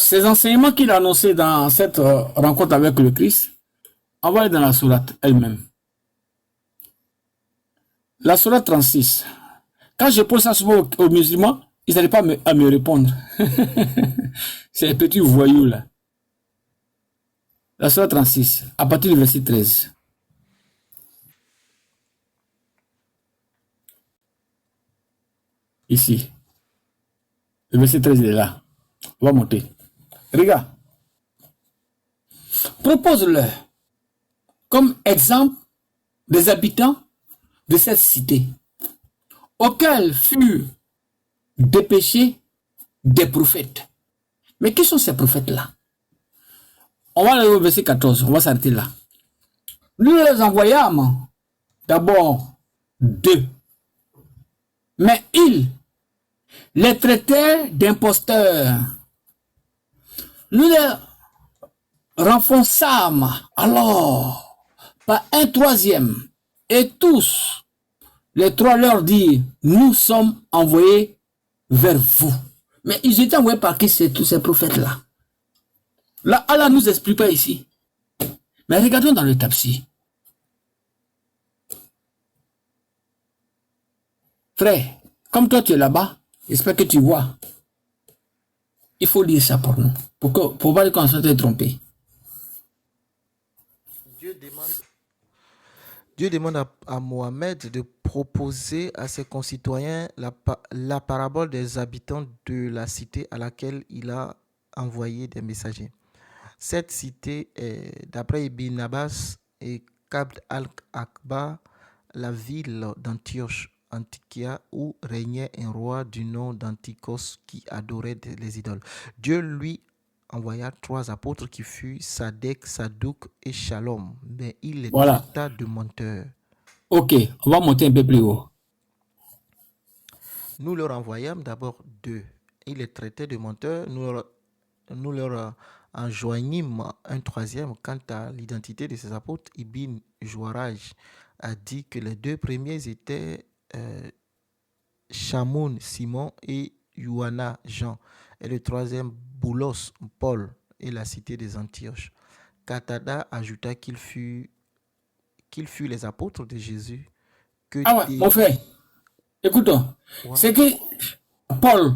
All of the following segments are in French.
Ces enseignements qu'il a annoncés dans cette rencontre avec le Christ, on va aller dans la sourate elle-même. La sourate 36. Quand je pose ça souvent aux musulmans, ils n'arrivent pas à me répondre. C'est un petit voyou là. La sourate 36, à partir du verset 13. Ici. Le verset 13 il est là. On va monter. Regarde. Propose-leur comme exemple des habitants de cette cité, auxquels furent dépêchés des prophètes. Mais qui sont ces prophètes-là? On va aller au verset 14, on va s'arrêter là. Nous les envoyâmes d'abord 2, mais ils les traitaient d'imposteurs. Nous les renfonçâmes alors par un 3e, et tous les 3 leur dirent, nous sommes envoyés vers vous. Mais ils étaient envoyés par qui tous ces prophètes-là? Là, Allah ne nous explique pas ici. Mais regardons dans le tafsir. Frère, comme toi tu es là-bas, j'espère que tu vois. Il faut lire ça pour nous. Pour pas qu'on soit trompé. Dieu demande à Mohammed de proposer à ses concitoyens la parabole des habitants de la cité à laquelle il a envoyé des messagers. Cette cité est, d'après Ibn Abbas, est Kabd al-Akba, la ville d'Antioche, Antiquia, où régnait un roi du nom d'Antichos qui adorait les idoles. Dieu lui envoya 3 apôtres qui furent Sadek, Sadouk et Shalom, mais il les traita de menteurs. Ok, on va monter un peu plus haut. Nous leur envoyâmes d'abord 2. Il les traitait de menteurs. Nous leur enjoignîmes un 3e. Quant à l'identité de ces apôtres, Ibn Jouaraj a dit que les 2 premiers étaient Chamoun, Simon, et Ioanna, Jean, et le 3e, Boulos, Paul, et la cité des Antioches. Qatada ajouta qu'ils furent les apôtres de Jésus. Mon frère, écoute-toi. Ouais. C'est que Paul,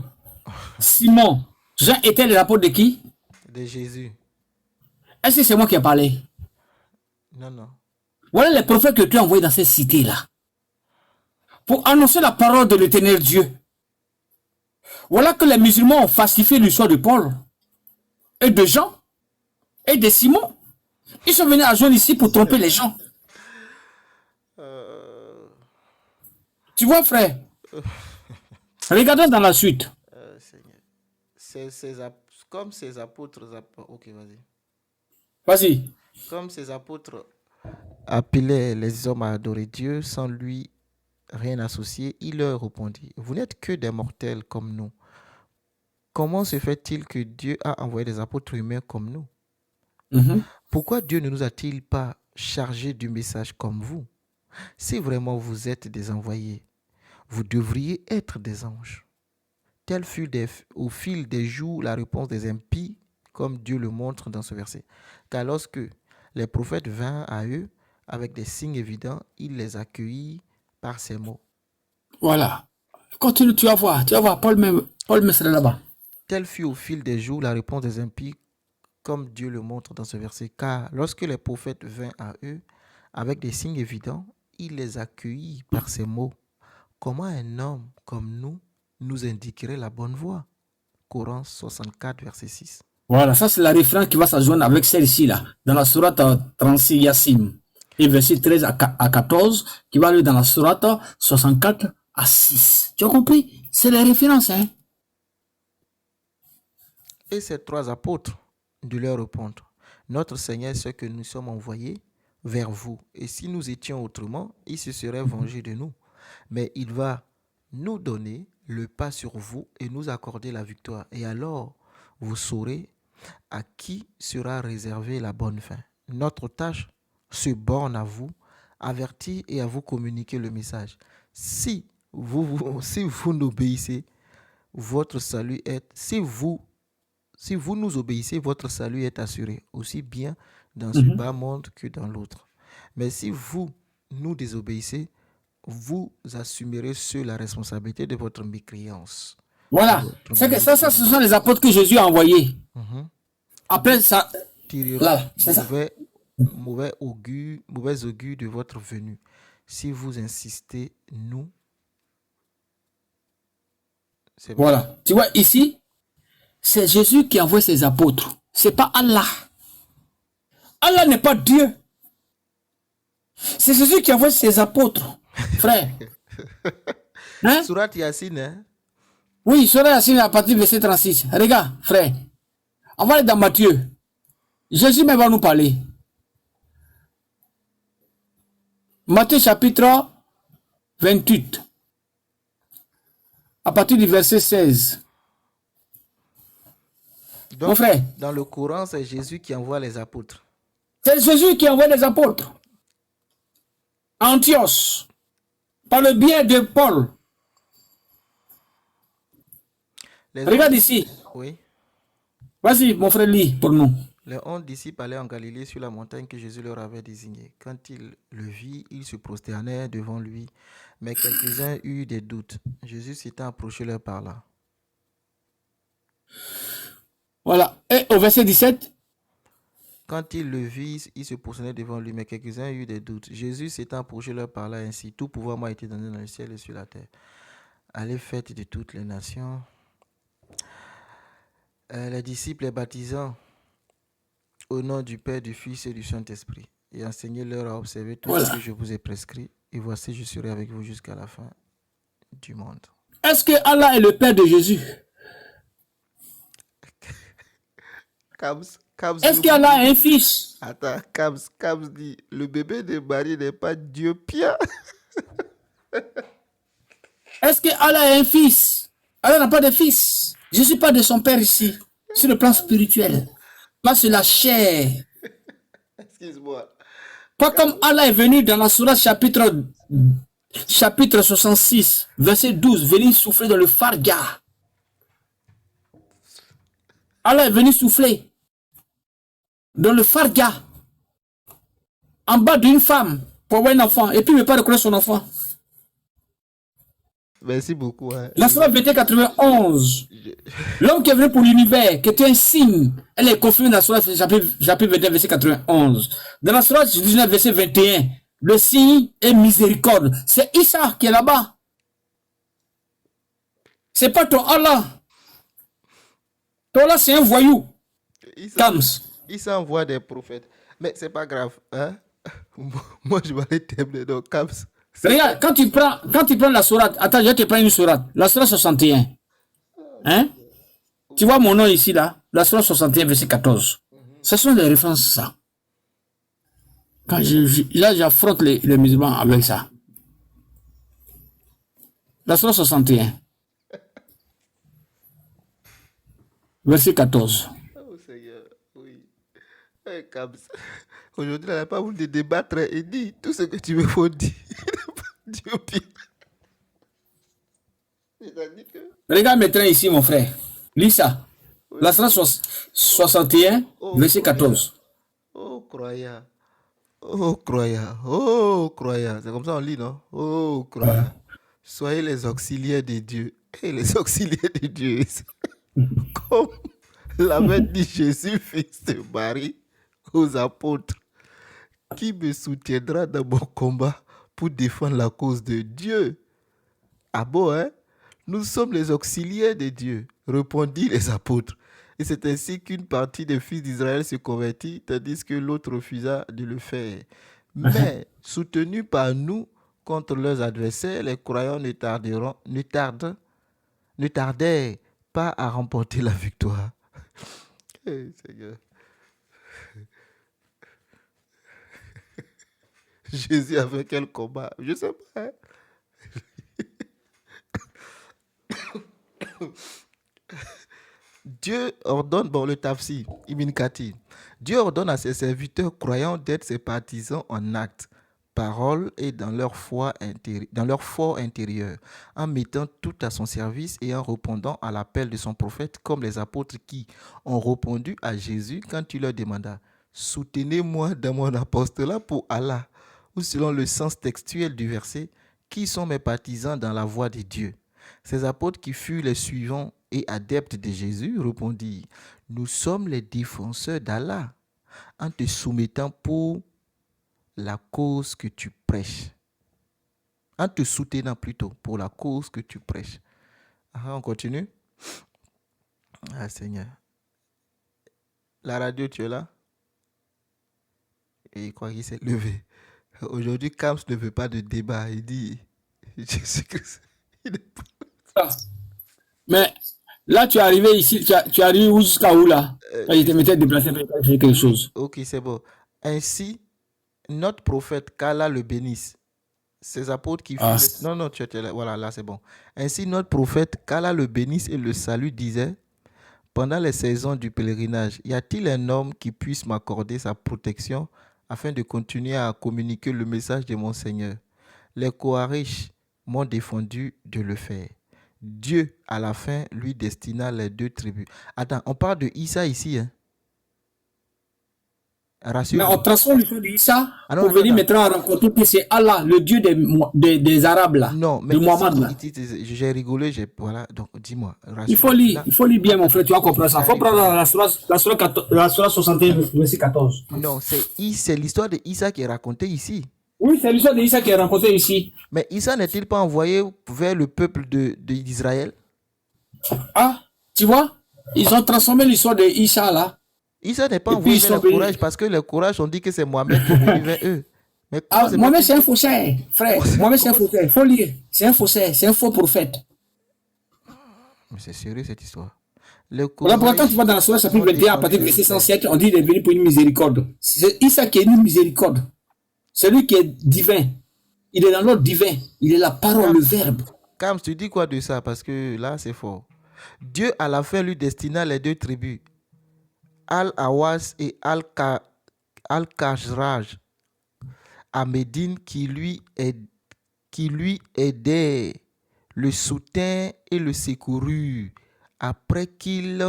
Simon, Jean étaient les apôtres de qui? De Jésus. Est-ce que c'est moi qui ai parlé? Non. Voilà les prophètes que tu as envoyés dans cette cité-là pour annoncer la parole de l'Éternel Dieu. Voilà que les musulmans ont falsifié l'histoire de Paul et de Jean et de Simon. Ils sont venus à joindre ici pour tromper les gens. Tu vois, frère? Regardons dans la suite. Comme ces apôtres... Ok, vas-y. Vas-y. Comme ces apôtres appelaient les hommes à adorer Dieu sans lui rien associer, il leur répondit, « Vous n'êtes que des mortels comme nous. Comment se fait-il que Dieu a envoyé des apôtres humains comme nous? Pourquoi Dieu ne nous a-t-il pas chargés du message comme vous? Si vraiment vous êtes des envoyés, vous devriez être des anges. » Telle fut au fil des jours la réponse des impies, comme Dieu le montre dans ce verset. Car lorsque les prophètes vinrent à eux avec des signes évidents, il les accueillit par ces mots. Voilà. Continue, tu vas voir, Paul me sera là-bas. Telle fut au fil des jours la réponse des impies, comme Dieu le montre dans ce verset. Car lorsque les prophètes vinrent à eux avec des signes évidents, il les accueillit par ces mots. Comment un homme comme nous indiquerait la bonne voie? Coran 64, verset 6. Voilà, ça c'est la référence qui va s'adjoindre avec celle-ci là, dans la sourate 36 Yassim, et verset 13 à 14, qui va aller dans la sourate 64 à 6. Tu as compris? C'est la référence, hein? Et ces 3 apôtres de leur répondre, notre Seigneur sait que nous sommes envoyés vers vous, et si nous étions autrement, il se serait vengé de nous. Mais il va nous donner le pas sur vous et nous accorder la victoire. Et alors, vous saurez à qui sera réservée la bonne fin. Notre tâche se borne à vous avertir et à vous communiquer le message. Si vous n'obéissez, votre salut est... Si vous si vous nous obéissez, votre salut est assuré, aussi bien dans ce bas monde que dans l'autre. Mais si vous nous désobéissez, vous assumerez seul la responsabilité de votre mécréance. Voilà. C'est que ça, ce sont les apôtres que Jésus a envoyés. Après ça, là, c'est ça. Mauvais augure de votre venue. Si vous insistez, nous. Voilà. Tu vois, ici, c'est Jésus qui envoie ses apôtres. C'est pas Allah. Allah n'est pas Dieu. C'est Jésus qui envoie ses apôtres, frère. Hein? Surat Yassine, hein? Oui, Surat Yassine à partir du verset 36. Regarde, frère. On va aller dans Matthieu. Jésus même va nous parler. Matthieu chapitre 28. À partir du verset 16. Donc, mon frère. Dans le Coran, c'est Jésus qui envoie les apôtres. C'est Jésus qui envoie les apôtres. Antioche. Par le biais de Paul. Regarde ici. Oui. Vas-y, mon frère, lis pour nous. Les 11 disciples allaient en Galilée sur la montagne que Jésus leur avait désignée. Quand ils le virent, ils se prosternèrent devant lui. Mais quelques-uns eurent des doutes. Jésus s'étant approché leur par là. Voilà. Et au verset 17. Quand ils le virent, ils se prosternaient devant lui. Mais quelques-uns eurent des doutes. Jésus s'étant approché leur par là ainsi. Tout pouvoir m'a été donné dans le ciel et sur la terre. Allez, faites de toutes les nations. Les disciples les baptisant au nom du Père, du Fils et du Saint-Esprit, et enseignez-leur à observer tout ce que je vous ai prescrit. Et voici, je serai avec vous jusqu'à la fin du monde. Est-ce que Allah est le Père de Jésus? Est-ce qu'Allah a un fils? Attends, Kabs dit, le bébé de Marie n'est pas Dieu Pierre. Est-ce que Allah a un fils? Allah n'a pas de fils. Je ne suis pas de son père ici, sur le plan spirituel. Pas sur la chair. Excuse-moi. Pas comme Allah est venu dans la sourate chapitre 66, verset 12, venir souffler dans le farga. Allah est venu souffler dans le farga, en bas d'une femme, pour avoir un enfant, et puis il ne veut pas reconnaître son enfant. Merci beaucoup. Hein. La sourate 21-91, l'homme qui est venu pour l'univers, qui était un signe, elle est confirmée dans la sourate chapitre 21, verset 91. Dans la sourate 19, verset 21, le signe est miséricorde. C'est Issa qui est là-bas. C'est pas ton Allah. Ton Allah, c'est un voyou. Issa envoie des prophètes. Mais c'est pas grave. Hein? Moi, je vais aller t'aimer dans Kams. Regarde, quand tu prends la sourate, attends, je vais te prendre une sourate, la sourate 61. Hein? Tu vois mon nom ici, là, la sourate 61, verset 14. Ce sont les références, ça. Quand là, j'affronte les musulmans avec ça. La sourate 61. Verset 14. Oh Seigneur, oui. Hey, Kams. Aujourd'hui, on n'a pas voulu débattre et dire tout ce que tu veux faut dire. Dieu pire. Regarde maintenant ici, mon frère. Lis ça. Oui. La sourate 61, verset 14. Oh, croyant. Oh, croyant. Oh, croyant. C'est comme ça on lit, non? Oh, croyant. Soyez les auxiliaires de Dieu. Et les auxiliaires de Dieu. Comme l'avait dit Jésus, fils de Marie, aux apôtres. Qui me soutiendra dans mon combat pour défendre la cause de Dieu? Ah bon, hein? Nous sommes les auxiliaires de Dieu, répondirent les apôtres. Et c'est ainsi qu'une partie des fils d'Israël se convertit, tandis que l'autre refusa de le faire. Mais, soutenus par nous contre leurs adversaires, les croyants ne tardèrent pas à remporter la victoire. Hey, Seigneur. Jésus avait quel combat? Je ne sais pas. Hein? Dieu ordonne, le tafsir, Ibn Kathir, Dieu ordonne à ses serviteurs croyants d'être ses partisans en actes, parole et dans leur fort intérieur, en mettant tout à son service et en répondant à l'appel de son prophète, comme les apôtres qui ont répondu à Jésus quand il leur demanda « Soutenez-moi dans mon apostolat pour Allah » ou selon le sens textuel du verset « Qui sont mes partisans dans la voie de Dieu ?» Ces apôtres qui furent les suivants et adeptes de Jésus répondirent « Nous sommes les défenseurs d'Allah en te soumettant pour la cause que tu prêches. » En te soutenant plutôt pour la cause que tu prêches. On continue. Ah Seigneur. La radio, tu es là? Et il croit qu'il s'est levé. Aujourd'hui, Kams ne veut pas de débat. Il dit Jésus-Christ. Mais là, tu es arrivé ici, tu es arrivé jusqu'à où là? Je te mettais déplacé pour faire quelque chose. Ok, c'est bon. Ainsi, notre prophète, qu'Allah le bénisse, ces apôtres qui furent... Non, tu étais là. Voilà, là, c'est bon. Ainsi, notre prophète, qu'Allah le bénisse et le salue, disait, pendant les saisons du pèlerinage, y a-t-il un homme qui puisse m'accorder sa protection afin de continuer à communiquer le message de mon Seigneur? Les Koharistes m'ont défendu de le faire. Dieu, à la fin, lui destina les 2 tribus. Attends, on parle de Issa ici, hein? Mais on transforme l'histoire d'Issa pour venir maintenant rencontrer que c'est Allah, le Dieu des Arabes là. Non, mais de Mohammed là. J'ai rigolé, voilà, donc dis-moi. Il faut lire bien mon frère, tu vas comprendre ça. Il faut prendre la Surah 61, verset 14. Non, c'est l'histoire d'Issa qui est racontée ici. Oui, c'est l'histoire d'Issa qui est racontée ici. Mais Issa n'est-il pas envoyé vers le peuple d'Israël? Ah, tu vois, ils ont transformé l'histoire d'Issa là. Issa n'est pas envoyé vers le courage parce que le courage ont dit que c'est Mohamed qui est venu vers eux. Mais Mohamed c'est un faussaire, frère. Mohamed c'est un faussaire, il faut lire. C'est un faussaire, c'est un faux prophète. Mais c'est sérieux cette histoire. Voilà pourquoi quand tu vas dans la Surah chapitre 21 à partir du verset 107, on dit qu'il est venu pour une miséricorde. C'est Issa qui est une miséricorde. C'est lui qui est divin. Il est dans l'ordre divin. Il est la parole, le verbe. Kams, tu dis quoi de ça? Parce que là, c'est fort. Dieu, à la fin, lui destina les 2 tribus, Al-Awas et Al-Khazraj, à Médine, qui lui aidaient, le soutint et le secourut, après qu'ils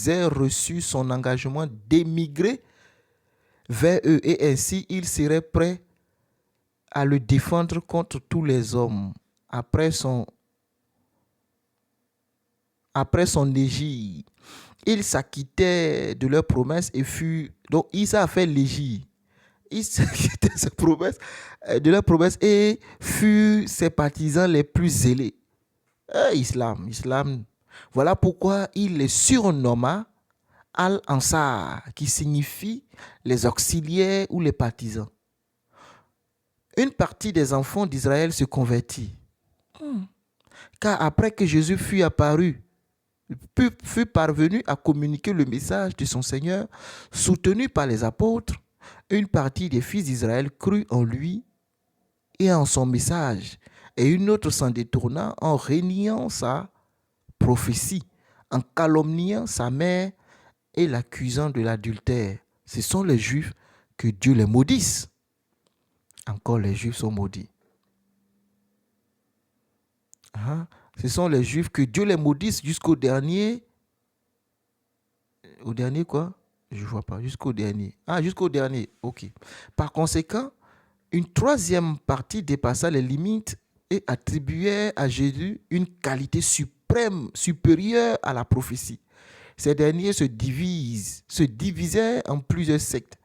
aient reçu son engagement d'émigrer vers eux, et ainsi il serait prêt à le défendre contre tous les hommes. Après son légit, ils s'acquittaient de leurs promesses et fut... Donc Issa a fait légit. Il s'acquittait de leurs promesses et fut ses partisans les plus zélés. Islam. Voilà pourquoi il les surnomma Al-Ansar, qui signifie les auxiliaires ou les partisans. Une partie des enfants d'Israël se convertit. Car après que Jésus fut parvenu à communiquer le message de son Seigneur, soutenu par les apôtres, une partie des fils d'Israël crut en lui et en son message, et une autre s'en détourna en reniant sa prophétie, en calomniant sa mère et l'accusant de l'adultère. Ce sont les Juifs, que Dieu les maudisse. Encore les Juifs sont maudits. Ce sont les Juifs que Dieu les maudisse jusqu'au dernier. Au dernier quoi? Je ne vois pas. Jusqu'au dernier. Jusqu'au dernier. Ok. Par conséquent, une 3e partie dépassa les limites et attribuait à Jésus une qualité suprême, supérieure à la prophétie. Ces derniers se divisaient en plusieurs sectes.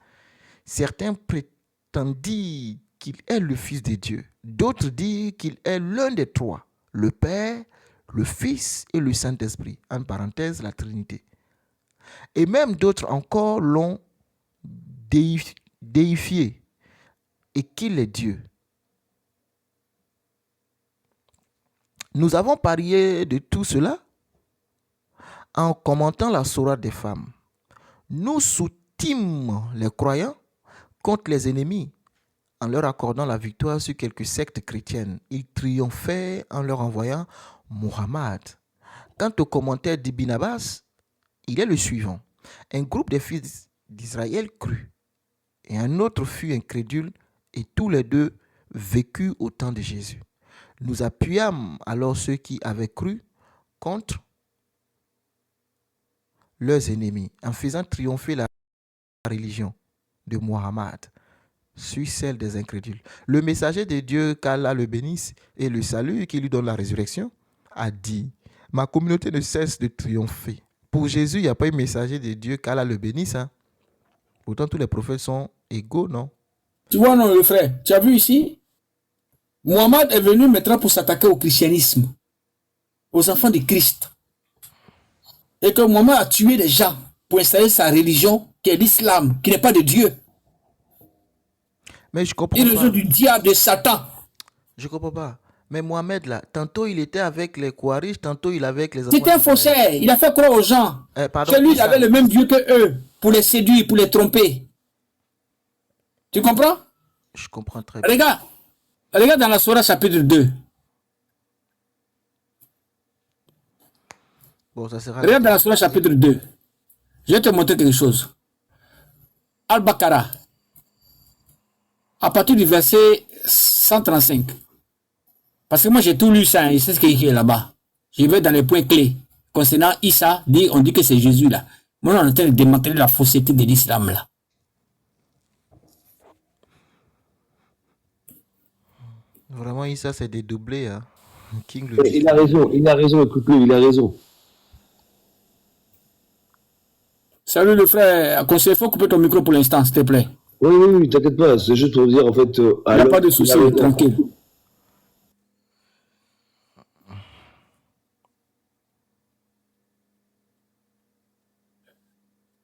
Certains prétendirent qu'il est le Fils de Dieu. D'autres dirent qu'il est l'un des 3, le Père, le Fils et le Saint-Esprit, en parenthèse, la Trinité. Et même d'autres encore l'ont déifié et qu'il est Dieu. Nous avons parlé de tout cela en commentant la Sourate des femmes. Nous soutîmes les croyants contre les ennemis en leur accordant la victoire sur quelques sectes chrétiennes. Ils triomphaient en leur envoyant Muhammad. Quant au commentaire d'Ibn Abbas, il est le suivant. Un groupe des fils d'Israël crut et un autre fut incrédule et tous les deux vécurent au temps de Jésus. Nous appuyâmes alors ceux qui avaient cru contre leurs ennemis, en faisant triompher la religion de Mohammed sur celle des incrédules. Le messager de Dieu, qu'Allah le bénisse, et le salut qui lui donne la résurrection, a dit, ma communauté ne cesse de triompher. Pour Jésus, il n'y a pas eu messager de Dieu, qu'Allah le bénisse. Hein. Pourtant, tous les prophètes sont égaux, non? Tu vois, non, le frère, tu as vu ici, Mohammed est venu maintenant pour s'attaquer au christianisme, aux enfants de Christ. Et que Mohammed a tué des gens pour installer sa religion, qui est l'islam, qui n'est pas de Dieu. Mais je comprends Une pas. religion du diable, de Satan. Je comprends pas. Mais Mohamed, là, tantôt il était avec les Kouarish, tantôt il est avec les enfants. C'était un faussaire. Il a fait croire aux gens que lui, il avait le même Dieu que eux, pour les séduire, pour les tromper. Tu comprends? Je comprends très bien. Regarde dans la Sourate chapitre 2. Bon, ça sera Regarde dans la Sourate chapitre 2. Je vais te montrer quelque chose. Al-Baqarah. À partir du verset 135. Parce que moi j'ai tout lu ça, et c'est ce qui est écrit là-bas. Je vais dans les points clés. Concernant Issa, on dit que c'est Jésus là. Moi on est en train de démanteler la fausseté de l'islam là. Vraiment, Issa c'est dédoublé. Hein. King le Il a raison, écoute-le, il a raison. Salut le frère, conseiller, il faut couper ton micro pour l'instant, s'il te plaît. Oui, t'inquiète pas, c'est juste pour dire en fait. Il n'y a pas de souci, tranquille.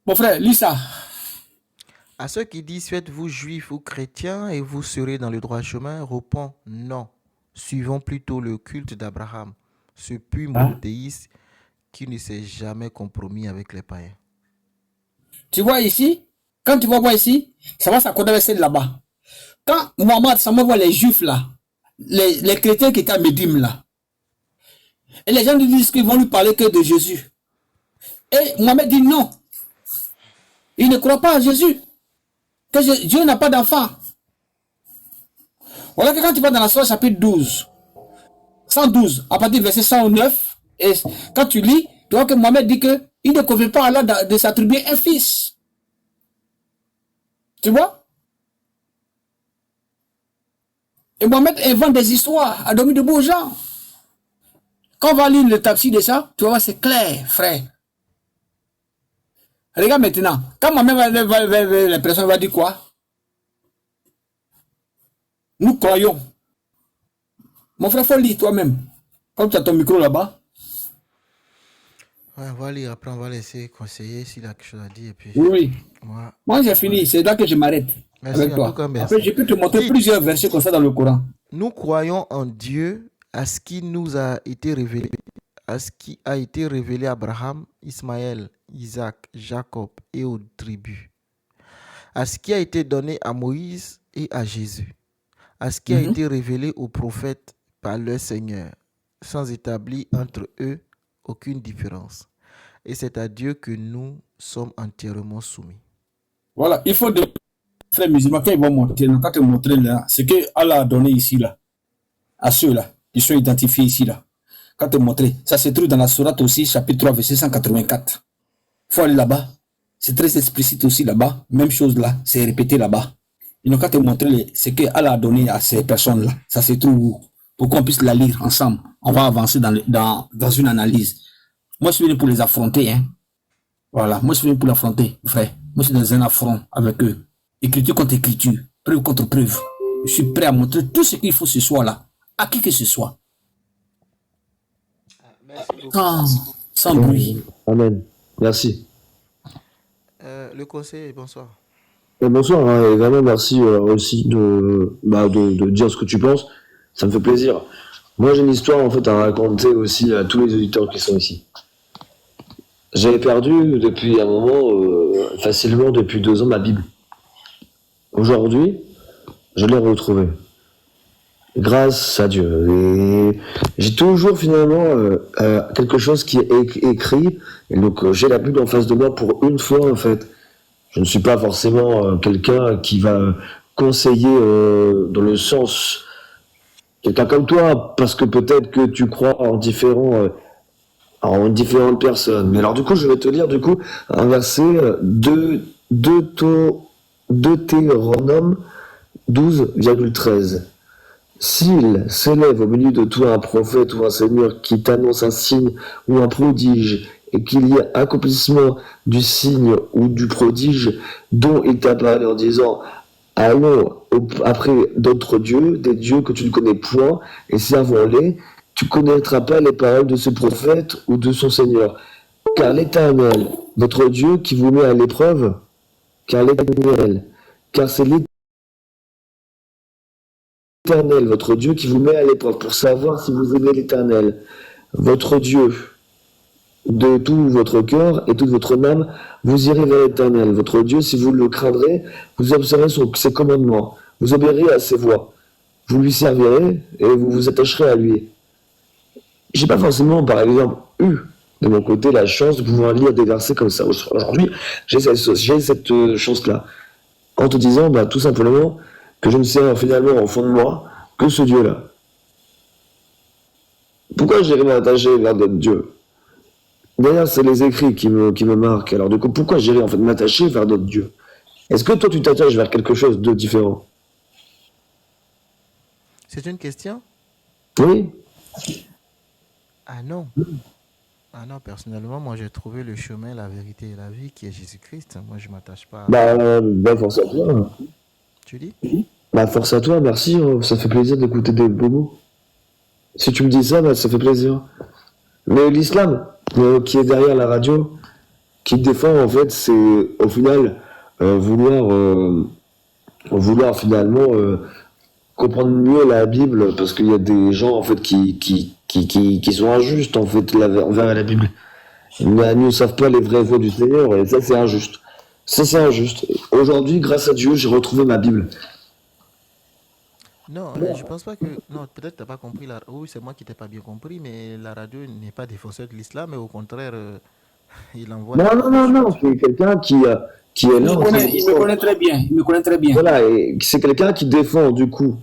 Mon frère, lis ça. À ceux qui disent faites-vous juifs ou chrétiens et vous serez dans le droit chemin, répond non. Suivons plutôt le culte d'Abraham, ce pur monothéiste qui ne s'est jamais compromis avec les païens. Tu vois ici, quand tu vas voir ici, ça va s'accorder avec celle là-bas. Quand Mohammed, ça voit les juifs là, les chrétiens qui étaient à Médim là, et les gens lui disent qu'ils vont lui parler que de Jésus. Et Mohammed dit non. Il ne croit pas à Jésus. Que Dieu n'a pas d'enfant. Voilà que quand tu vas dans la Sourate chapitre 12, 112, à partir du verset 109, et quand tu lis, tu vois que Mohammed dit que il ne convient pas à Allah de s'attribuer un fils. Tu vois? Et Mohammed invente des histoires à dormir de beaux gens. Quand on va lire le tafsir de ça, tu vas voir, c'est clair, frère. Regarde maintenant, quand Mohammed va les personnes va dire quoi? Nous croyons. Mon frère, faut lire toi-même. Comme tu as ton micro là-bas. Ouais, on va lire, après on va laisser conseiller s'il a quelque chose à dire. Et puis, oui. Moi j'ai fini, c'est là que je m'arrête avec toi. Après, je peux te montrer plusieurs versets comme ça dans le Coran. Nous croyons en Dieu, à ce qui nous a été révélé, à ce qui a été révélé à Abraham, Ismaël, Isaac, Jacob et aux tribus, à ce qui a été donné à Moïse et à Jésus, à ce qui a été révélé aux prophètes par leur Seigneur, sans établir entre eux aucune différence. Et c'est à Dieu que nous sommes entièrement soumis. Voilà, il faut des frères musulmans, quand ils vont montrer, quand ils montrent là, ce que Allah a donné ici là, à ceux-là, qui sont identifiés ici là. Quand ils montrent, ça se trouve dans la Sourate aussi, chapitre 3, verset 184. Il faut aller là-bas. C'est très explicite aussi là-bas. Même chose là, c'est répété là-bas. Et donc, quand ils montrent ce que Allah a donné à ces personnes-là, ça se trouve où? Pour qu'on puisse la lire ensemble. On va avancer dans une analyse. Moi, je suis venu pour les affronter. Hein. Voilà, moi, je suis venu pour l'affronter, frère. Moi, je suis dans un affront avec eux. Écriture contre écriture, preuve contre preuve. Je suis prêt à montrer tout ce qu'il faut ce soir-là, à qui que ce soit. Sans bruit. Amen. Merci. Le conseiller, bonsoir. Bonsoir, hein, et vraiment merci aussi de dire ce que tu penses. Ça me fait plaisir. Moi, j'ai une histoire en fait à raconter aussi à tous les auditeurs qui sont ici. J'avais perdu depuis un moment, facilement depuis 2 ans, ma Bible. Aujourd'hui, je l'ai retrouvée. Grâce à Dieu. Et j'ai toujours finalement quelque chose qui est écrit. Et donc j'ai la Bible en face de moi pour une fois en fait. Je ne suis pas forcément quelqu'un qui va conseiller dans le sens quelqu'un comme toi, parce que peut-être que tu crois en différentes personnes. Mais alors du coup, je vais te lire du coup un verset Deutéronome 12,13. S'il s'élève au milieu de toi un prophète ou un seigneur qui t'annonce un signe ou un prodige, et qu'il y ait accomplissement du signe ou du prodige dont il t'a parlé en disant allons après d'autres dieux, des dieux que tu ne connais point, et servons-les, tu connaîtras pas les paroles de ce prophète ou de son seigneur. Car l'Éternel, votre Dieu qui vous met à l'épreuve, car l'Éternel, car c'est l'Éternel, votre Dieu qui vous met à l'épreuve pour savoir si vous aimez l'Éternel, votre Dieu. De tout votre cœur et toute votre âme, vous irez vers l'Éternel, votre Dieu, si vous le craindrez, vous observerez ses commandements, vous obéirez à ses voies, vous lui servirez et vous vous attacherez à lui. J'ai pas forcément, par exemple, eu de mon côté la chance de pouvoir lire des versets comme ça. Aujourd'hui, j'ai cette chance-là, en te disant tout simplement que je ne sais finalement au fond de moi que ce Dieu-là. Pourquoi j'irais m'attacher vers d'autres dieux? D'ailleurs, c'est les écrits qui me marquent. Alors, du coup, pourquoi j'irais en fait m'attacher vers d'autres dieux? Est-ce que toi, tu t'attaches vers quelque chose de différent? C'est une question? Oui? Ah non. Ah non, personnellement, moi j'ai trouvé le chemin, la vérité et la vie qui est Jésus-Christ. Moi je m'attache pas. Force à toi. Tu dis? Force à toi, merci. Ça fait plaisir d'écouter des beaux mots. Si tu me dis ça, ça fait plaisir. Mais l'islam, qui est derrière la radio, qui défend, en fait, c'est au final vouloir finalement comprendre mieux la Bible, parce qu'il y a des gens en fait qui sont injustes en fait envers la Bible. Ils ne savent pas les vraies voies du Seigneur, et ça c'est injuste. Ça c'est injuste. Aujourd'hui, grâce à Dieu, j'ai retrouvé ma Bible. Non, je pense pas que. Non, peut-être t'as pas compris. Oui, c'est moi qui t'ai pas bien compris, mais la radio n'est pas défenseur de l'islam, mais au contraire, il envoie des Non, prédications. c'est quelqu'un qui est Il là. il me connaît très bien. Il me connaît très bien. Voilà, et c'est quelqu'un qui défend du coup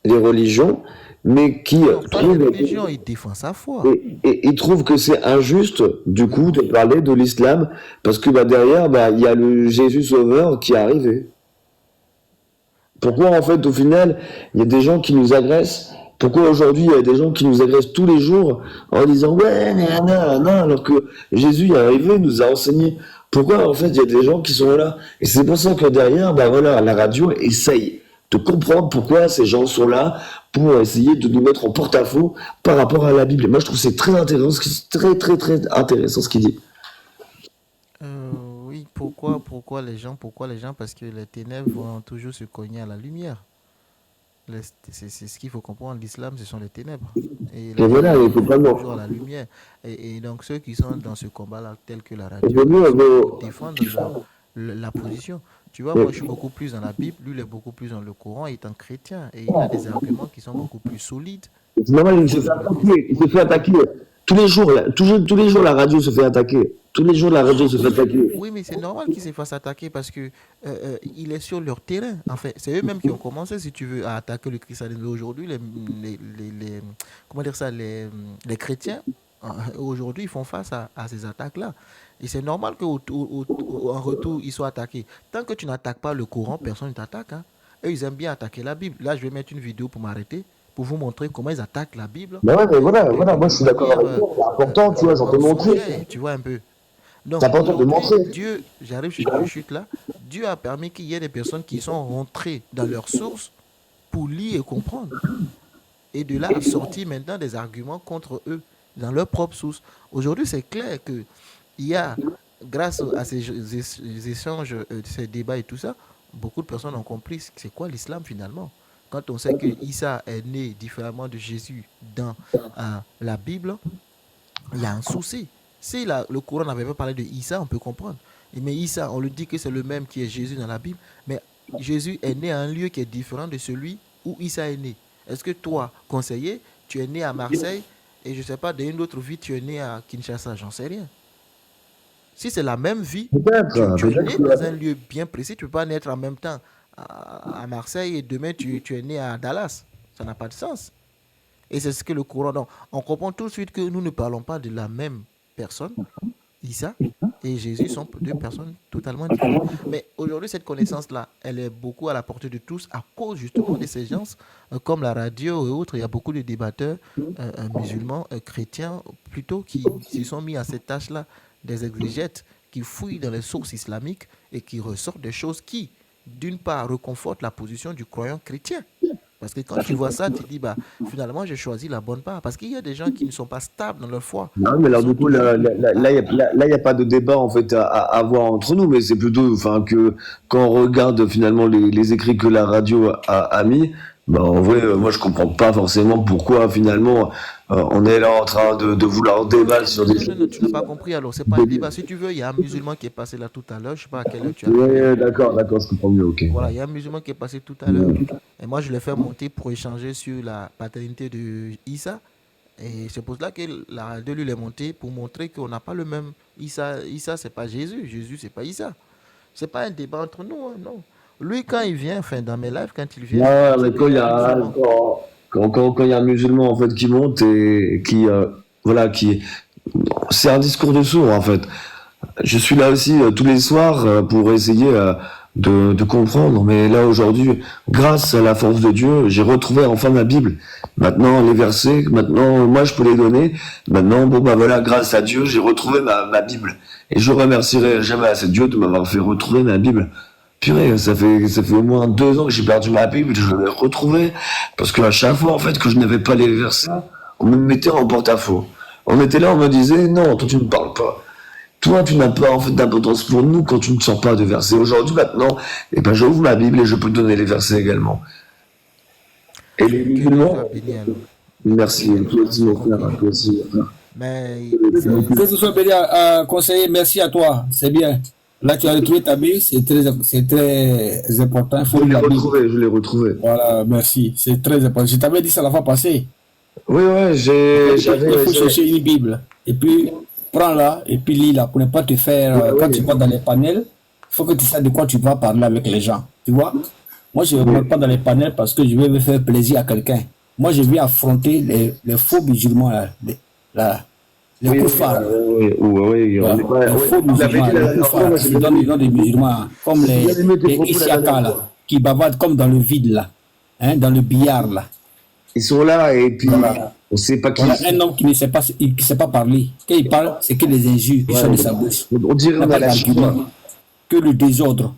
les religions, mais qui Non, pas les trouve religions, il défend sa foi. et il trouve que c'est injuste du coup de parler de l'islam parce que derrière il y a le Jésus Sauveur qui est arrivé. Pourquoi en fait au final il y a des gens qui nous agressent? Pourquoi aujourd'hui il y a des gens qui nous agressent tous les jours en disant ouais alors que Jésus est arrivé, nous a enseigné. Pourquoi en fait il y a des gens qui sont là? Et c'est pour ça que derrière voilà, la radio essaye de comprendre pourquoi ces gens sont là pour essayer de nous mettre en porte-à-faux par rapport à la Bible. Et moi je trouve que c'est très intéressant, très intéressant ce qu'il dit. Oui, pourquoi les gens? Pourquoi les gens? Parce que les ténèbres vont toujours se cogner à la lumière. C'est ce qu'il faut comprendre. L'islam, ce sont les ténèbres. Et Et la voilà, lumière il faut vient pas toujours mentir. à la lumière. Et donc, ceux qui sont dans ce combat-là, tels que la Et radio, nous, ils sont là pour défendre la position. Tu vois, moi, je suis beaucoup plus dans la Bible. Lui, il est beaucoup plus dans le Coran, étant chrétien. Et il a des arguments qui sont beaucoup plus solides. c'est normal, il se Pour fait développer attaquer. ses Il se fait positions. attaquer. Tous les jours, tous les jours, la radio se fait attaquer. Tous les jours, la radio se fait Oui, attaquer. oui, mais c'est normal qu'ils se fassent attaquer parce que il est sur leur terrain. En fait, c'est eux-mêmes qui ont commencé, si tu veux, à attaquer le christianisme. Aujourd'hui, comment dire ça, les chrétiens, aujourd'hui, ils font face à ces attaques-là. Et c'est normal qu'en retour, ils soient attaqués. Tant que tu n'attaques pas le Coran, personne ne t'attaque. Hein. Eux, ils aiment bien attaquer la Bible. Là, je vais mettre une vidéo pour m'arrêter, pour vous montrer comment ils attaquent la Bible Ouais, mais voilà, moi de je suis d'accord manière avec toi. C'est important, tu vois, j'en peux montrer. mensongère, tu vois un peu. C'est Donc important de aujourd'hui, montrer. Dieu, j'arrive, je chute là, Dieu a permis qu'il y ait des personnes qui sont rentrées dans leurs sources pour lire et comprendre. Et de là, sortir maintenant des arguments contre eux, dans leurs propres sources. Aujourd'hui, c'est clair qu'il y a, grâce à ces échanges, ces débats et tout ça, beaucoup de personnes ont compris c'est quoi l'islam finalement. Quand on sait que Issa est né différemment de Jésus dans la Bible, il y a un souci. Si le Coran n'avait pas parlé de Issa, on peut comprendre. Mais Issa, on lui dit que c'est le même qui est Jésus dans la Bible, mais Jésus est né à un lieu qui est différent de celui où Issa est né. Est-ce que toi, conseiller, tu es né à Marseille et je ne sais pas, dans une autre vie, tu es né à Kinshasa, j'en sais rien. Si c'est la même vie, tu es né dans un lieu bien précis, tu ne peux pas naître en même temps à Marseille et demain tu es né à Dallas. Ça n'a pas de sens. Et c'est ce que le courant... Donc, on comprend tout de suite que nous ne parlons pas de la même personne. Isa et Jésus sont deux personnes totalement différentes. Mais aujourd'hui, cette connaissance-là, elle est beaucoup à la portée de tous à cause justement de ces gens comme la radio et autres. Il y a beaucoup de débatteurs musulmans, chrétiens, plutôt, qui se sont mis à cette tâche-là, des exégètes qui fouillent dans les sources islamiques et qui ressortent des choses qui, d'une part, reconfortent la position du croyant chrétien. Parce que quand tu vois ça, tu te dis, bah, finalement, j'ai choisi la bonne part. Parce qu'il y a des gens qui ne sont pas stables dans leur foi. Non, mais alors du coup, là, il n'y a pas de débat en fait à avoir entre nous, mais c'est plutôt, enfin, que quand on regarde finalement les écrits que la radio a mis, bah, en vrai, moi, je comprends pas forcément pourquoi finalement on est là en train de vouloir débattre sur des Non, tu n'as choses. pas compris. Alors, c'est pas un débat. Si tu veux, il y a un musulman qui est passé là tout à l'heure. Je ne sais pas à quelle heure tu es arrivé. Ouais, d'accord, je comprends mieux, ok. Voilà, il y a un musulman qui est passé tout à l'heure. Et moi, je l'ai fait monter pour échanger sur la paternité de Issa. Et c'est pour cela que la radio lui est montée pour montrer qu'on n'a pas le même Issa. Issa, c'est pas Jésus. Jésus, c'est pas Issa. C'est pas un débat entre nous, hein, non. Lui, quand il vient, enfin, dans mes lives, quand il vient, Ouais, mais c'est déjà un musulman. quand il y a un musulman en fait qui monte et qui voilà qui c'est un discours de sourd en fait. Je suis là aussi tous les soirs pour essayer de comprendre. Mais là, aujourd'hui, grâce à la force de Dieu, j'ai retrouvé enfin ma Bible. Maintenant, les versets, maintenant, moi, je peux les donner. Maintenant, bon, bah voilà, grâce à Dieu, j'ai retrouvé ma Bible. Et je remercierai jamais assez Dieu de m'avoir fait retrouver ma Bible. Purée, ça fait au moins 2 ans que j'ai perdu ma Bible, je l'ai retrouvée. Parce qu'à chaque fois, en fait, que je n'avais pas les versets, on me mettait en porte-à-faux. On était là, on me disait, non, toi, tu ne parles pas. Toi, tu n'as pas en fait d'importance pour nous quand tu ne sors pas de versets. Aujourd'hui, maintenant, eh ben, j'ouvre ma Bible et je peux te donner les versets également. Et les Que Dieu musulmans, soit béni alors. Que Dieu soit merci, béni alors. toi On a aussi, bien mon frère, compris. toi aussi, mon frère. Mais Que ce soit béni conseiller, merci à toi, c'est bien. Là, tu as retrouvé ta Bible, c'est très important. Il faut Je lire l'ai la Bible. retrouvé, je l'ai retrouvé. Voilà, merci, c'est très important. Je t'avais dit ça la fois passée. Oui, ouais, Il faut chercher une Bible. Et puis, prends-la et puis lis-la pour ne pas te faire. Quand tu vas dans les panels, il faut que tu saches de quoi tu vas parler avec les gens. Tu vois? Moi, je ne rentre pas dans les panels parce que je vais me faire plaisir à quelqu'un. Moi, je viens affronter les faux musulmans, les koufars. oui, Voilà. Les faux musulmans, les koufars qui se donnent les noms des musulmans, comme les Isiaka, là, qui bavardent comme dans le vide, là, hein, dans le billard, là. Ils sont là et puis Voilà. on sait pas qui Voilà ils un sont. homme qui ne sait pas, qui sait pas parler. Quand il parle, c'est que les injures qui sortent de sa bouche. On dirait Il n'a on a pas la d'argument, chimie. que le désordre.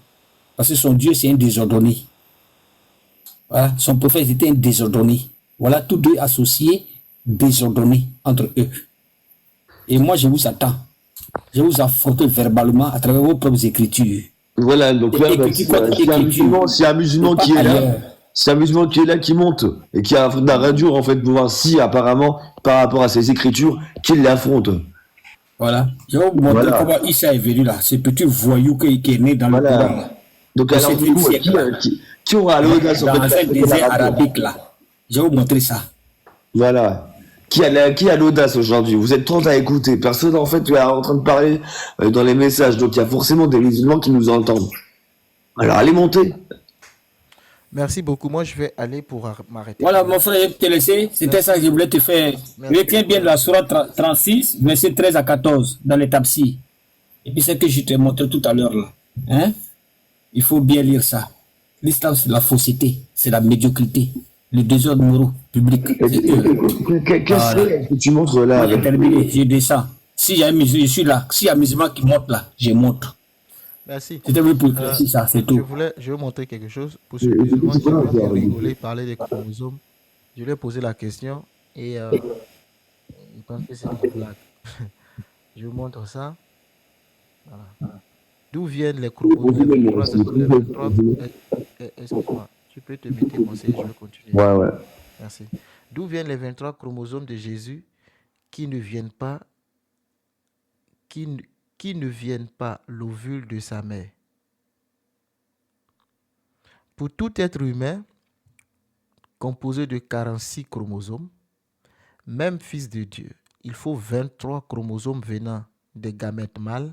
Parce que son Dieu, c'est un désordonné. Voilà. Son prophète était un désordonné. Voilà, tous deux associés, désordonnés entre eux. Et moi, je vous attends. Je vous affronte verbalement à travers vos propres écritures. Voilà, donc là, bah, s'il y a un musulman qui est là, c'est un musulman qui est là, qui monte, et qui a la radio, en fait, pour voir si, apparemment, par rapport à ses écritures, qu'il l'affronte. Voilà. Je vais vous montrer comment Issa est venu là. Ce petit voyou qui est né dans le Coran. Là. Donc, alors, du coup, qui aura l'audace, en fait, dans un désert arabique là. Je vais vous montrer ça. Voilà. Qui a l'audace aujourd'hui? Vous êtes 30 à écouter. Personne, en fait, est en train de parler dans les messages. Donc, il y a forcément des musulmans qui nous entendent. Alors, allez monter. Merci beaucoup. Moi, je vais aller pour m'arrêter. Voilà, mon frère, je vais te laisser. C'était ça que je voulais te faire. Retiens bien la sourate 36, verset 13 à 14, dans les Tafsirs. Et puis, c'est que je t'ai montré tout à l'heure là. Hein? Il faut bien lire ça. L'islam, c'est la fausseté, c'est la médiocrité, le désordre moral public. Qu'est-ce que tu montres là? J'ai terminé, je descends. S'il y a un musulman, je suis là. S'il y a un musulman qui monte là, je monte. Merci. C'était voulu pour éclaircir ça, c'est tout. Je vais vous montrer quelque chose. Pour ce musulman qui a bien rigolé, parler des chromosomes, je lui ai posé la question et il pense que c'est une blague. Je vous montre ça. Voilà. D'où viennent les chromosomes? Excuse-moi, tu peux te mettre, conseiller, je vais continuer. Ouais. Merci. D'où viennent les 23 chromosomes de Jésus qui ne viennent pas l'ovule de sa mère? Pour tout être humain composé de 46 chromosomes, même fils de Dieu, il faut 23 chromosomes venant des gamètes mâles,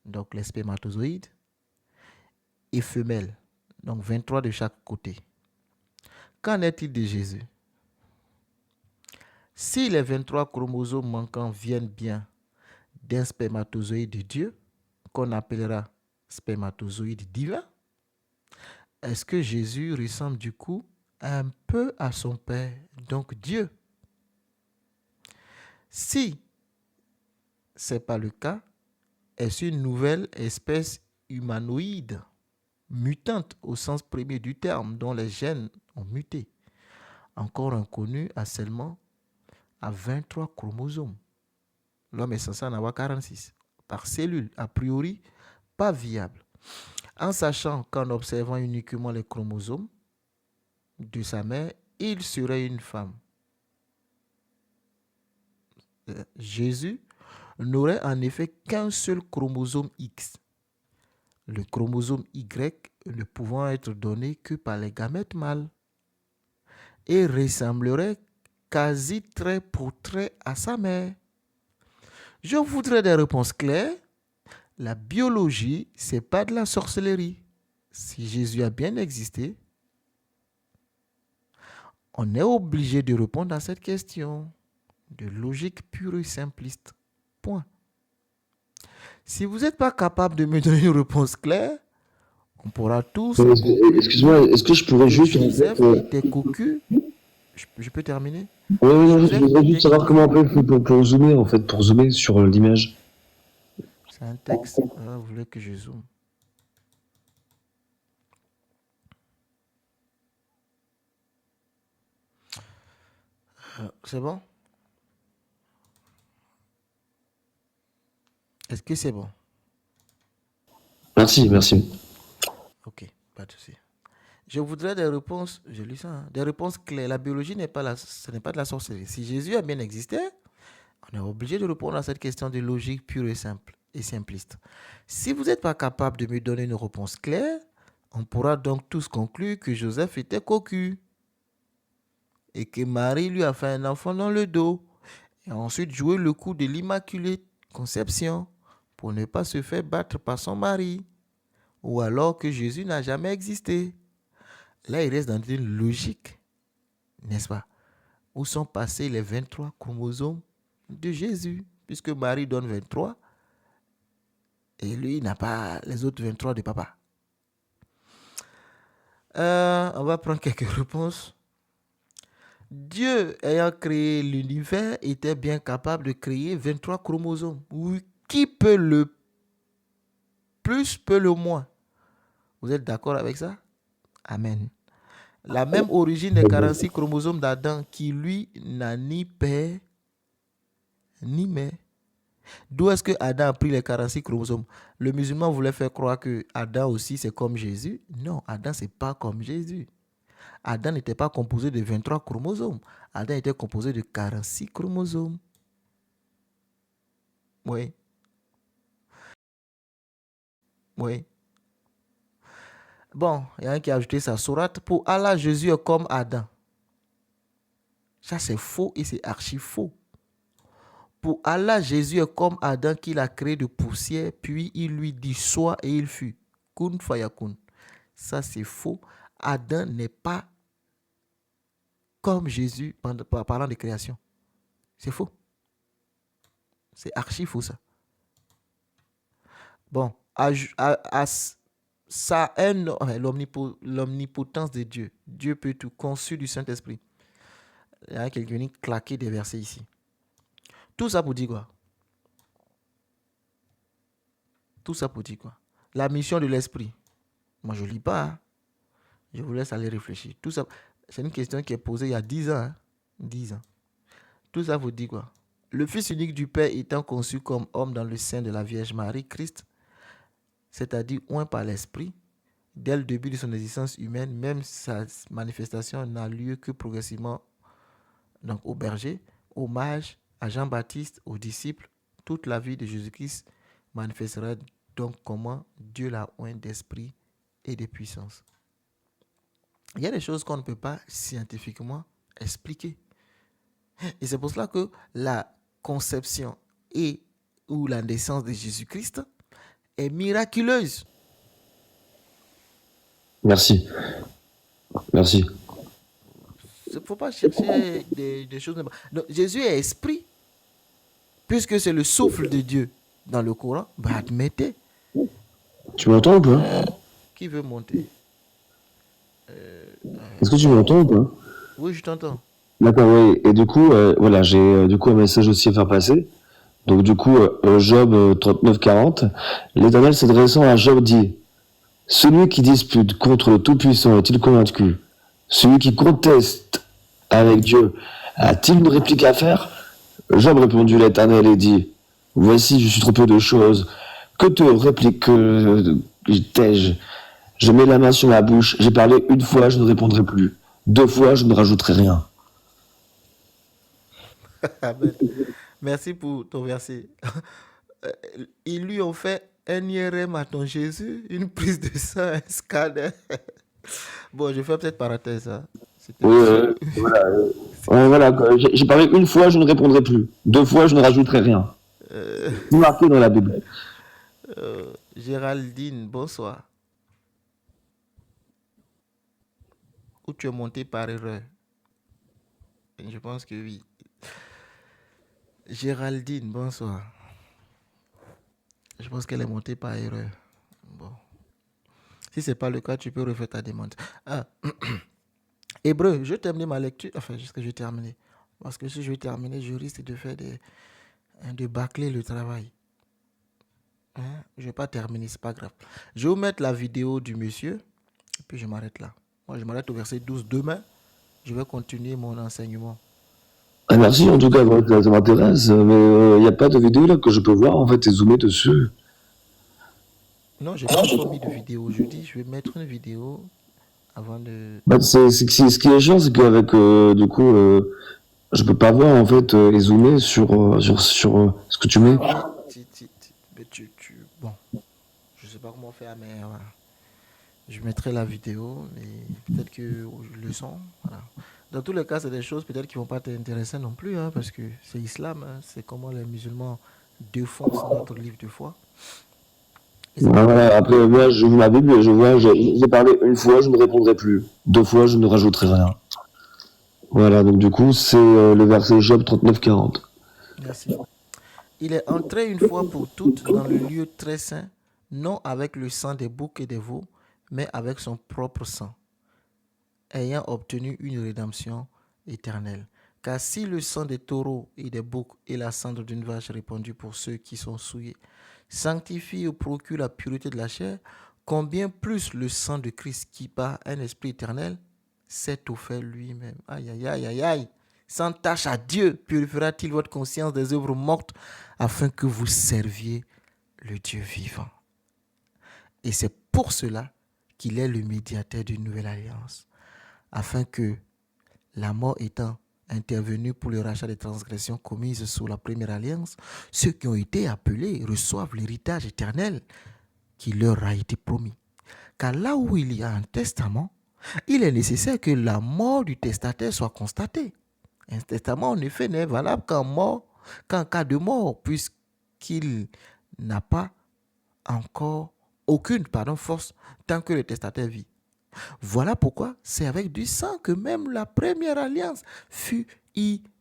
donc les spermatozoïdes, et femelles, Donc 23 de chaque côté. Qu'en est-il de Jésus? Si les 23 chromosomes manquants viennent bien d'un spermatozoïde de Dieu, qu'on appellera spermatozoïde divin, est-ce que Jésus ressemble du coup un peu à son Père, donc Dieu? Si ce n'est pas le cas, est-ce une nouvelle espèce humanoïde, mutante au sens premier du terme, dont les gènes ont muté, encore inconnu à seulement à 23 chromosomes? L'homme est censé en avoir 46 par cellule, a priori pas viable. En sachant qu'en observant uniquement les chromosomes de sa mère, il serait une femme. Jésus n'aurait en effet qu'un seul chromosome X, le chromosome Y ne pouvant être donné que par les gamètes mâles, et ressemblerait quasi trait pour trait à sa mère. Je voudrais des réponses claires. La biologie, c'est pas de la sorcellerie. Si Jésus a bien existé, on est obligé de répondre à cette question de logique pure et simpliste. Point. Si vous n'êtes pas capable de me donner une réponse claire, on pourra tous... Excuse-moi, est-ce que je pourrais juste... Joseph était cocu. Je peux terminer? Oui, je voudrais juste savoir comment on fait pour zoomer, en fait, pour zoomer sur l'image. C'est un texte. Vous voulez que je zoome? C'est bon? Est-ce que c'est bon? Merci. Ok, pas de souci. Je voudrais des réponses, je lis ça, des réponses claires. La biologie ce n'est pas de la sorcellerie. Si Jésus a bien existé, on est obligé de répondre à cette question de logique pure et simple et simpliste. Si vous n'êtes pas capable de me donner une réponse claire, on pourra donc tous conclure que Joseph était cocu et que Marie lui a fait un enfant dans le dos et ensuite jouer le coup de l'immaculée conception pour ne pas se faire battre par son mari, ou alors que Jésus n'a jamais existé. Là, il reste dans une logique, n'est-ce pas? Où sont passés les 23 chromosomes de Jésus? Puisque Marie donne 23 et lui n'a pas les autres 23 de papa. On va prendre quelques réponses. Dieu, ayant créé l'univers, était bien capable de créer 23 chromosomes. Oui, qui peut le plus, peut le moins. Vous êtes d'accord avec ça? Amen. La même origine des 46 chromosomes d'Adam qui, lui, n'a ni père ni mère. D'où est-ce que Adam a pris les 46 chromosomes? Le musulman voulait faire croire que Adam aussi c'est comme Jésus. Non, Adam c'est pas comme Jésus. Adam n'était pas composé de 23 chromosomes. Adam était composé de 46 chromosomes. Oui. Bon, il y a un qui a ajouté ça. Sourate, pour Allah, Jésus est comme Adam. Ça, c'est faux et c'est archi faux. Pour Allah, Jésus est comme Adam qu'il a créé de poussière, puis il lui dit sois et il fut. Kun fayakun. Ça, c'est faux. Adam n'est pas comme Jésus parlant de création. C'est faux. C'est archi faux, ça. Bon, ça est l'omnipotence de Dieu. Dieu peut tout, conçu du Saint-Esprit. Il y a quelqu'un qui claqué des versets ici. Tout ça pour dire quoi? Tout ça pour dire quoi? La mission de l'esprit. Moi, je ne lis pas. Hein. Je vous laisse aller réfléchir. Tout ça, c'est une question qui est posée il y a 10 ans. Hein. 10 ans. Tout ça vous dit quoi? Le Fils unique du Père étant conçu comme homme dans le sein de la Vierge Marie, Christ, c'est-à-dire oint par l'Esprit, dès le début de son existence humaine, même sa manifestation n'a lieu que progressivement. Donc aux bergers, aux mages, à Jean-Baptiste, aux disciples, toute la vie de Jésus-Christ manifestera donc comment Dieu l'a oint d'esprit et de puissance. Il y a des choses qu'on ne peut pas scientifiquement expliquer. Et c'est pour cela que la conception ou la naissance de Jésus-Christ est miraculeuse. Merci. Merci. Il ne faut pas chercher des choses. Donc, Jésus est esprit, puisque c'est le souffle de Dieu dans le Coran. Bah, admettez. Tu m'entends ou pas? Qui veut monter? Est-ce que tu m'entends ou pas? Oui, je t'entends. D'accord, oui. Et du coup, voilà, j'ai du coup un message aussi à faire passer. Donc du coup, Job 39-40, l'Éternel s'adressant à Job dit, celui qui dispute contre le Tout-Puissant est-il convaincu? Celui qui conteste avec Dieu a-t-il une réplique à faire? Job répondit l'Éternel et dit, voici, je suis trop peu de choses. Que te réplique-je? Je mets la main sur ma bouche, j'ai parlé une fois, je ne répondrai plus. Deux fois, je ne rajouterai rien. Amen. Merci pour ton verset. Ils lui ont fait un IRM à ton Jésus, une prise de sang, un scanner. Bon, je fais peut-être parenthèse. Hein. C'était Oui, juste. voilà. Voilà, quoi. J'ai parlé une fois, je ne répondrai plus. Deux fois, je ne rajouterai rien. Euh, C'est marqué dans la Bible. Géraldine, bonsoir. Où tu es monté par erreur? Je pense que oui. Géraldine, bonsoir. Je pense qu'elle est montée par erreur. Bon. Si ce n'est pas le cas, tu peux refaire ta demande. Ah. Hébreu, je termine ma lecture. Enfin, jusqu'à je vais terminer. Parce que si je vais terminer, je risque de faire de bâcler le travail. Hein? Je ne vais pas terminer, c'est pas grave. Je vais vous mettre la vidéo du monsieur. Et puis je m'arrête là. Moi, je m'arrête au verset 12. Demain, je vais continuer mon enseignement. Ah, merci, en tout cas, ça m'intéresse. Mais il n'y a pas de vidéo là que je peux voir, en fait, et zoomer dessus. Non, je n'ai pas encore mis de vidéo. Je dis, je vais mettre une vidéo avant de... Bah, ce qui est chiant, c'est qu'avec, du coup, je peux pas voir, en fait, et zoomer sur ce que tu mets. Mais bon, je sais pas comment faire, mais voilà. Je mettrai la vidéo et peut-être que le son. Voilà. Dans tous les cas, c'est des choses peut-être qui vont pas t'intéresser non plus, hein, parce que c'est l'islam, hein, c'est comment les musulmans défoncent notre livre de foi. Et c'est pas Voilà, bien. après, moi, je vois ma Bible et je vois, j'ai parlé une fois, je ne répondrai plus. Deux fois, je ne rajouterai rien. Voilà, donc du coup, c'est le verset Job 39-40. Merci. Il est entré une fois pour toutes dans le lieu très saint, non avec le sang des boucs et des veaux, mais avec son propre sang, ayant obtenu une rédemption éternelle. Car si le sang des taureaux et des boucs et la cendre d'une vache répandue pour ceux qui sont souillés sanctifie ou procure la pureté de la chair, combien plus le sang de Christ qui par un esprit éternel s'est offert lui-même. Aïe, aïe, aïe, aïe, aïe. Sans tâche à Dieu purifiera-t-il votre conscience des œuvres mortes afin que vous serviez le Dieu vivant. Et c'est pour cela qu'il est le médiateur d'une nouvelle alliance, afin que, la mort étant intervenue pour le rachat des transgressions commises sous la première alliance, ceux qui ont été appelés reçoivent l'héritage éternel qui leur a été promis. Car là où il y a un testament, il est nécessaire que la mort du testataire soit constatée. Un testament, en effet, n'est valable qu'en cas de mort, puisqu'il n'a pas encore aucune force tant que le testataire vit. Voilà pourquoi c'est avec du sang que même la première alliance fut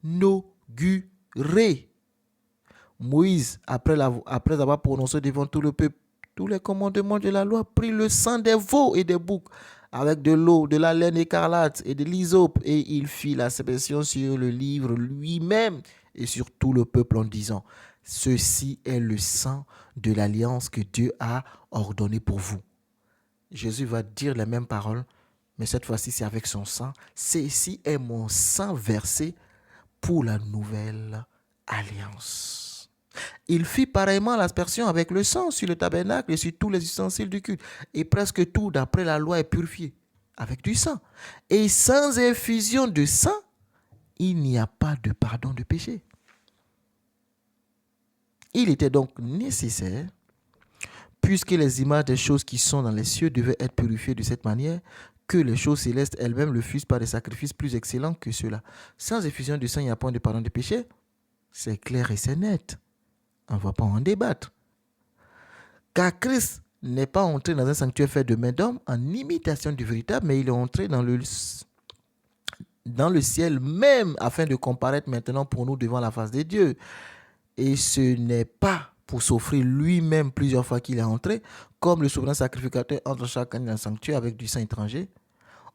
inaugurée. Moïse, après avoir prononcé devant tout le peuple tous les commandements de la loi, prit le sang des veaux et des boucs avec de l'eau, de la laine écarlate et de l'hysope, et il fit l'aspersion sur le livre lui-même et sur tout le peuple en disant, ceci est le sang de l'alliance que Dieu a ordonné pour vous. Jésus va dire les mêmes paroles, mais cette fois-ci c'est avec son sang. Ceci est mon sang versé pour la nouvelle alliance. Il fit pareillement l'aspersion avec le sang sur le tabernacle et sur tous les ustensiles du culte. Et presque tout, d'après la loi, est purifié avec du sang. Et sans effusion de sang, il n'y a pas de pardon de péché. Il était donc nécessaire, puisque les images des choses qui sont dans les cieux devaient être purifiées de cette manière, que les choses célestes elles-mêmes le fussent par des sacrifices plus excellents que ceux-là. Sans effusion de sang, il n'y a point de pardon de péché. C'est clair et c'est net. On ne va pas en débattre. Car Christ n'est pas entré dans un sanctuaire fait de main d'homme en imitation du véritable, mais il est entré dans le ciel même afin de comparaître maintenant pour nous devant la face de Dieu. Et ce n'est pas pour s'offrir lui-même plusieurs fois qu'il est entré, comme le souverain sacrificateur entre chaque année dans le sanctuaire avec du sang étranger.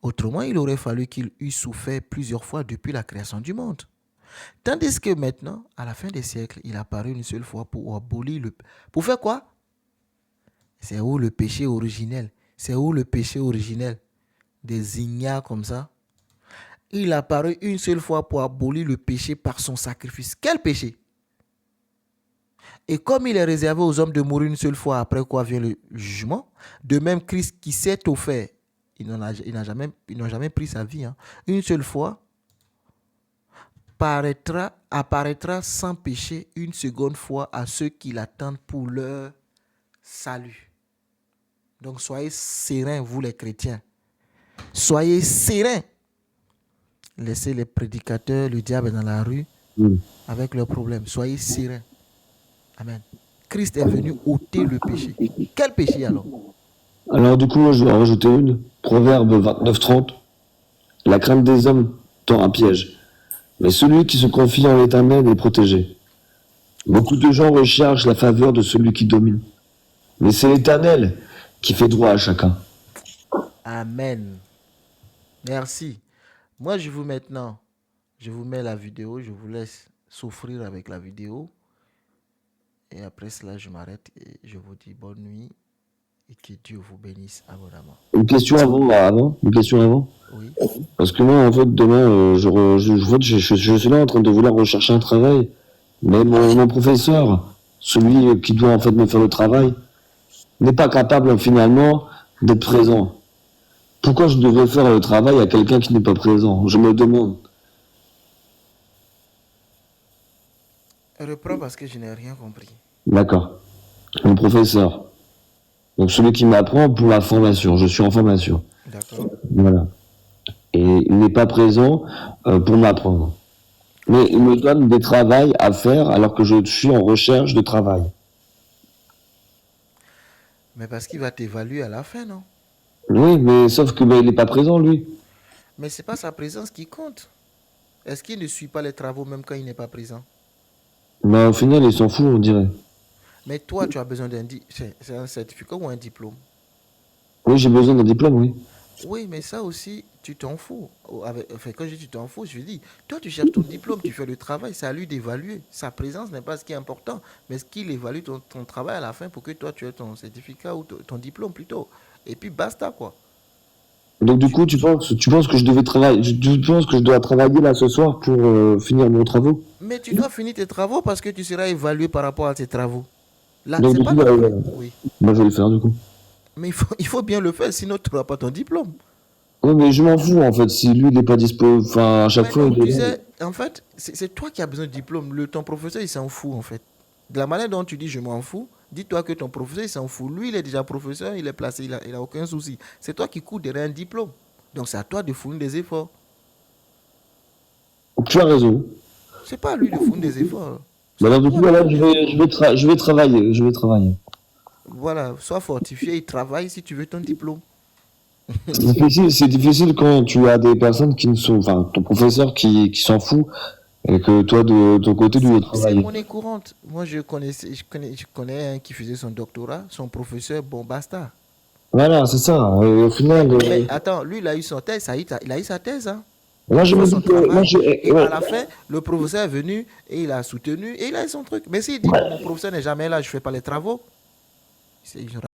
Autrement, il aurait fallu qu'il eût souffert plusieurs fois depuis la création du monde. Tandis que maintenant, à la fin des siècles, il apparaît une seule fois pour abolir le... Pour faire quoi? C'est où le péché originel? C'est où le péché originel? Des ignares comme ça. Il apparaît une seule fois pour abolir le péché par son sacrifice. Quel péché? Et comme il est réservé aux hommes de mourir une seule fois, après quoi vient le jugement, de même Christ qui s'est offert, il n'a jamais pris sa vie, une seule fois, apparaîtra sans péché une seconde fois à ceux qui l'attendent pour leur salut. Donc soyez sereins, vous les chrétiens. Soyez sereins. Laissez les prédicateurs, le diable dans la rue avec leurs problèmes. Soyez sereins. Amen. Christ est venu ôter le péché. Quel péché alors? Alors du coup, moi, je vais en rajouter une. Proverbe 29-30. La crainte des hommes tend un piège, mais celui qui se confie en l'Éternel est protégé. Beaucoup de gens recherchent la faveur de celui qui domine, mais c'est l'Éternel qui fait droit à chacun. Amen. Merci. Moi, je vous mets la vidéo, je vous laisse souffrir avec la vidéo. Et après cela, je m'arrête et je vous dis bonne nuit et que Dieu vous bénisse abondamment. Une question avant. Oui. Parce que moi, en fait, demain, je suis là en train de vouloir rechercher un travail. Mais mon professeur, celui qui doit en fait me faire le travail, n'est pas capable finalement d'être présent. Pourquoi je devrais faire le travail à quelqu'un qui n'est pas présent? Je me demande. Reprends parce que je n'ai rien compris. D'accord. Mon professeur. Donc celui qui m'apprend pour la formation. Je suis en formation. D'accord. Voilà. Et il n'est pas présent pour m'apprendre. Mais il me donne des travails à faire alors que je suis en recherche de travail. Mais parce qu'il va t'évaluer à la fin, non? Oui, mais sauf que il n'est pas présent, lui. Mais c'est pas sa présence qui compte. Est-ce qu'il ne suit pas les travaux même quand il n'est pas présent? Au final, il s'en fout, on dirait. Mais toi, tu as besoin c'est un certificat ou un diplôme? Oui, j'ai besoin d'un diplôme, oui. Oui, mais ça aussi, tu t'en fous. Quand je dis tu t'en fous, je dis, toi, tu cherches ton diplôme, tu fais le travail, c'est à lui d'évaluer. Sa présence n'est pas ce qui est important, mais ce qu'il évalue ton travail à la fin pour que toi, tu aies ton certificat ou ton diplôme plutôt. Et puis, basta, quoi. Donc du coup, tu penses que je devais travailler, tu penses que je dois travailler là ce soir pour finir mon travaux? Mais tu dois finir tes travaux parce que tu seras évalué par rapport à tes travaux. Là, Donc c'est du pas coup, normal. Oui. je vais le faire du coup. Mais il faut bien le faire, sinon tu n'auras pas ton diplôme. Oui, mais je m'en fous en fait. Si lui n'est pas dispo, enfin à chaque Mais fois. non, tu sais, en fait, c'est toi qui as besoin de diplôme. Ton professeur, il s'en fout, en fait. De la manière dont tu dis je m'en fous, dis-toi que ton professeur, il s'en fout. Lui, il est déjà professeur, il est placé, il a aucun souci. C'est toi qui cours derrière un diplôme. Donc, c'est à toi de fournir des efforts. Tu as raison. C'est pas à lui de fournir des efforts. Alors du coup, voilà, je vais travailler. Voilà, sois fortifié et travaille si tu veux ton diplôme. C'est difficile quand tu as des personnes qui ne sont, enfin, ton professeur qui s'en fout et que toi de ton côté tu veux C'est travailler. monnaie courante. Moi, je connais un qui faisait son doctorat, son professeur, bon, basta. Voilà, c'est ça. Et au final, Mais attends, lui, il a eu son thèse, il a eu sa thèse, hein. moi je Il me fait dis son que, travail, et ouais. à la fin, le professeur est venu et il a soutenu et il a eu son truc. Mais s'il dit, bon, mon professeur n'est jamais là, je ne fais pas les travaux, il aura